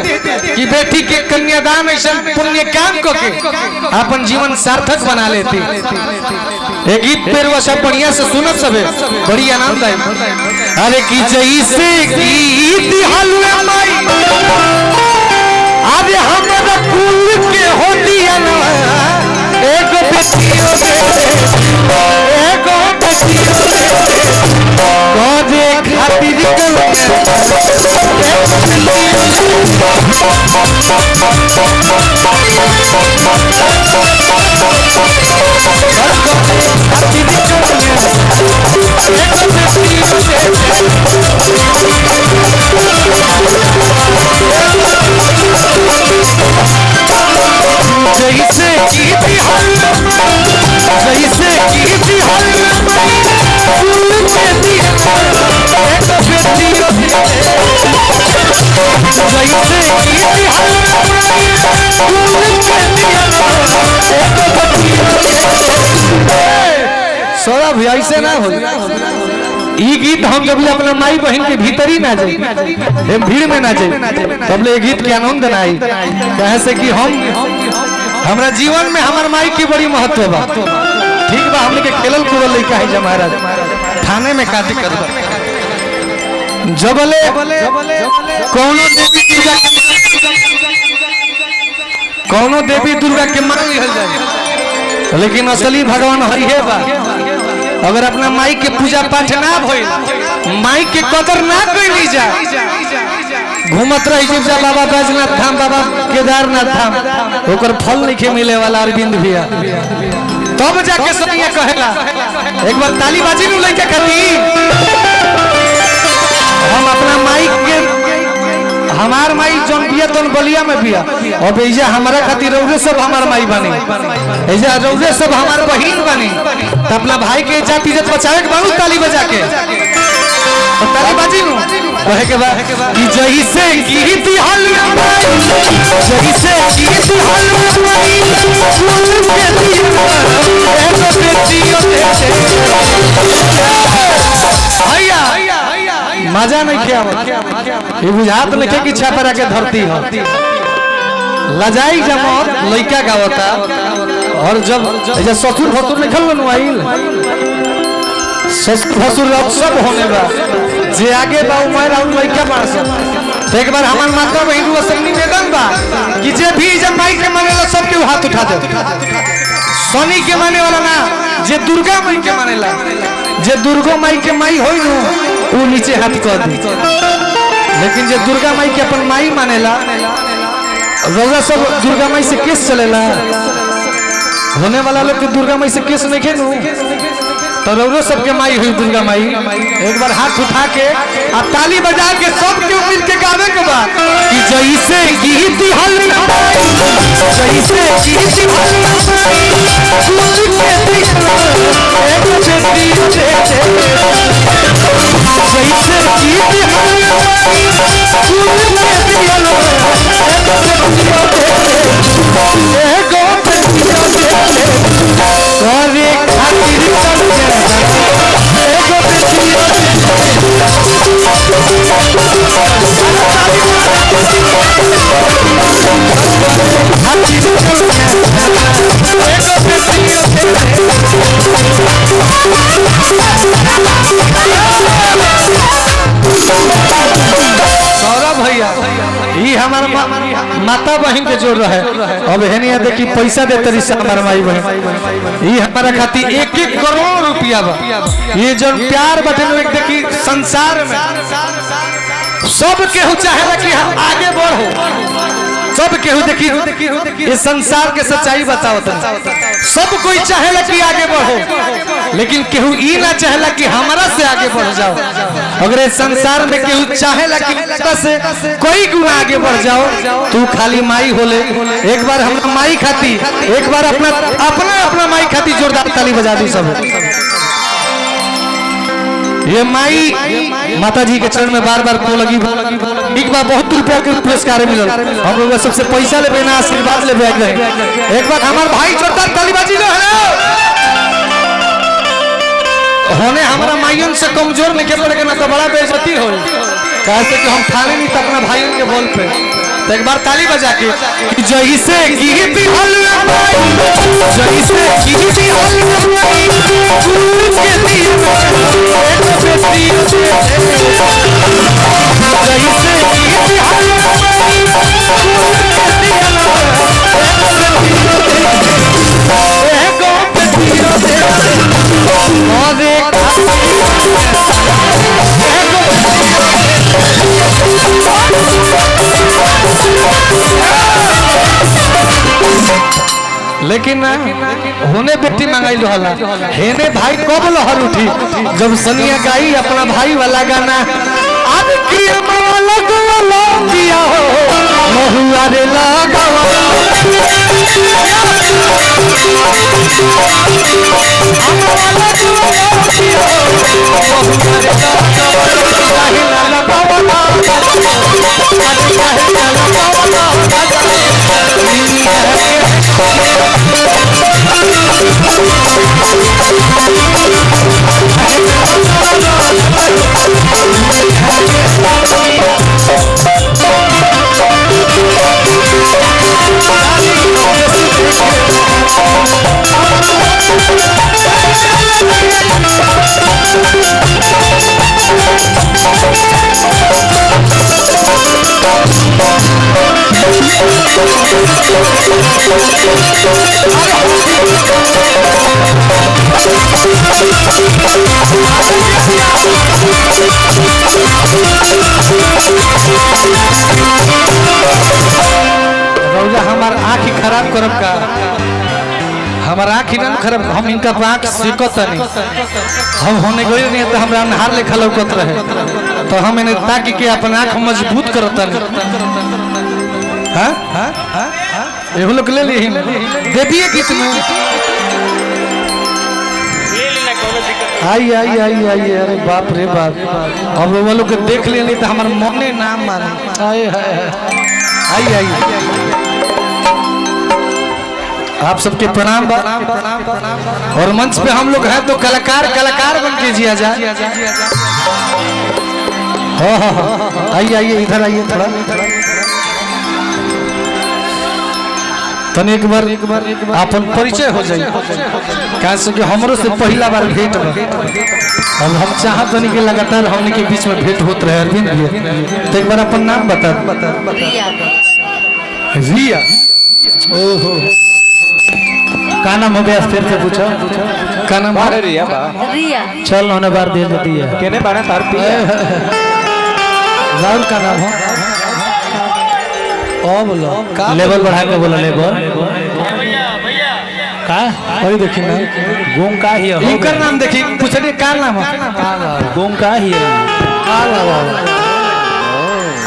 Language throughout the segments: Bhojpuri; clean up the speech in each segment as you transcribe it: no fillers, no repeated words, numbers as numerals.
कि बेटी के कन्यादान ऐसा पुण्य काम को के अपन जीवन सार्थक बना लेती। एक गीत पेरवा सब बढ़िया से सुनत सबे बड़ी आनंद आई। अरे की जैसे गीत हलवे माई आज हमरा कुल के हो दिया ना एक बेटियों दे खातिर जैसे सौरभ ऐसे ना हो गीत हम जब अपना माई बहन के भीतर ही ना जाए भीड़ में ना जाए तब ले गीत के आनंद ना आई। कहे से कि हम हमारा जीवन में हमार माई की बड़ी महत्व बा। ठीक बा हमने के खेलल कूदल लइका है जब महाराज थाने में काटी कर जबले कौनो देवी दुर्गा के मान लिहल जाए लेकिन असली भगवान हरिहे बा। अगर अपना माई के पूजा पाठ ना भइल माई के कदर ना कइली जा घूमत रही जब जा बाबा बैजनाथ धाम बाबा केदारनाथ धाम ओकर फल नहीं मिले वाला अरविंद भैया तब जाके सनिया कहेला एक बार ताली बाजी नु लइका करी। हम अपना माई के हमार माई जौन बिया तौन बलिया में बिया अब ऐजा हमारा खातिर रौरे सब हमार माई बनी ऐजा रौरे सब हमार बहिन बनी तो अपना भाई के इज्जत इज्जत बचावे के बानू ताली बजा के तो ताली बाजी नु कहे के बा कि जैसे गीत हलवाई जैसे गीत हलवाई भैया मजा नहीं किया ये बुझात नहीं कि छापरा के धरती हो लजाई जमत लइका गावता और जब ऐसा ससुर भसुर निकल आइल ससुर सब होने बा जे आगे बा उमर और लइका पास तो एक बार हमार माता बहन वो सब निवेदन बा कि जे भी जब माई के मानेला सब के हाथ उठा दे। शनि के माने वाला ना जे दुर्गा माई के मानेला जे दुर्गा माई के माई होई नु वो नीचे हाथ कर दी। लेकिन जे दुर्गा माई के अपन माई मानेला रौरा सब दुर्गा माई से केस चलेला होने वाला लोग के दुर्गा माई से केस नहीं खेलू तो रौरो सबके माई हुई दुर्गा माई। एक बार हाथ उठा के अब ताली बजा के सब के मिल के गावे के बा कि जैसे गीत हलवाई जैसे गीत हलवाई सौरभ भैया ये हमारा माता बहन के जोड़ रहा है। अब है देखी पैसा दे तरी से हमारा माई बहन ये हमारा खाती 1-1 करोड़ रुपया बा। ये जो प्यार बटन देखी संसार में सब केहू चाहेला कि हम आगे बढ़ो सब केहू देखी ये संसार के सच्चाई बताओ सब कोई चाहेला कि आगे बढ़ो लेकिन केहू ई ना चाहेला कि हमारा से आगे बढ़ जाओ। अगर इस संसार में केहू चाहेला कि से कोई गुना आगे बढ़ जाओ तू खाली माई होले। एक बार हम माई खाती एक बार अपना माई खाती जोरदार ताली बजा दी सब। ये माई माता जी के चरण में बार बार को लगी एक बार बहुत रुपया के पुरस्कार मिलल हम लोग सबसे पैसा ले बिना आशीर्वाद ले बैठ गए। एक बार हमारे भाई जोरदार ताली बाजी लो होने हमारा माइयन से कमजोर नहीं पड़ेगा ना तो बड़ा बेइज्जती हो कैसे कि हम थाने नहीं तो अपना भाइयों के बोल पे तो एक बार ताली बजा के जैसे की बिहल जैसे की बिहल के दिए एक बेटी जैसे की बिहल लेकिन होने बेटी मंगाई रहला हेने भाई कब लहर उठी जब सनिया गाई अपना भाई वाला गाना अब की मालक वाला दिया हो महुआ रे लगावा हमार आँख खराब करब का हमार आँख ही खराब हम इनका आँख सिकत नहीं हम होने गए नहीं तो हमरा नहार लेखा लौकत रहे तो हम इन्हें ताकि के अपन आँख मजबूत करता नहीं हाँ हाँ हाँ एहो लोग ले ली देविए कितने आई आई आई आई अरे बाप रे बाप अब वो लोग देख लेनी तो हमारे मने नाम माने आई आई आई आप सबके प्रणाम और मंच पे हम लोग हैं तो कलाकार बन के जिया जाए हाँ हाँ हाँ आइए आइए इधर आइए थोड़ा तने एक बार अपन परिचय हो जाए कैसे कि हमरो से पहला बार भेंट अब हम चाहत नहीं कि लगातार हमने के बीच में भेंट होत रहे अरविंद भैया तो एक बार अपन नाम बता रिया ओहो का नाम हो गया फिर से पूछो का नाम है रिया रिया चल होने बार दे देती है केने बारे तार पी राहुल का नाम है ओ बोलो लेवल बढ़ा के बोलो लेवल का अरे देखिए ना गोम का ही है इनका नाम देखिए पूछने का नाम है गोम का ही है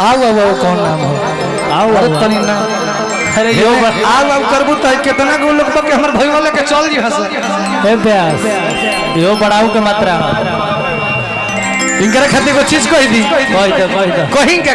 आओ कौन नाम है आओ तनी ना अरे यो आओ करबू त कितना गो लोग के हमर भाई वाले के चल जी हस ए प्यास यो बढ़ाऊ के मात्रा इनकर खातिर को चीज कह दी कही के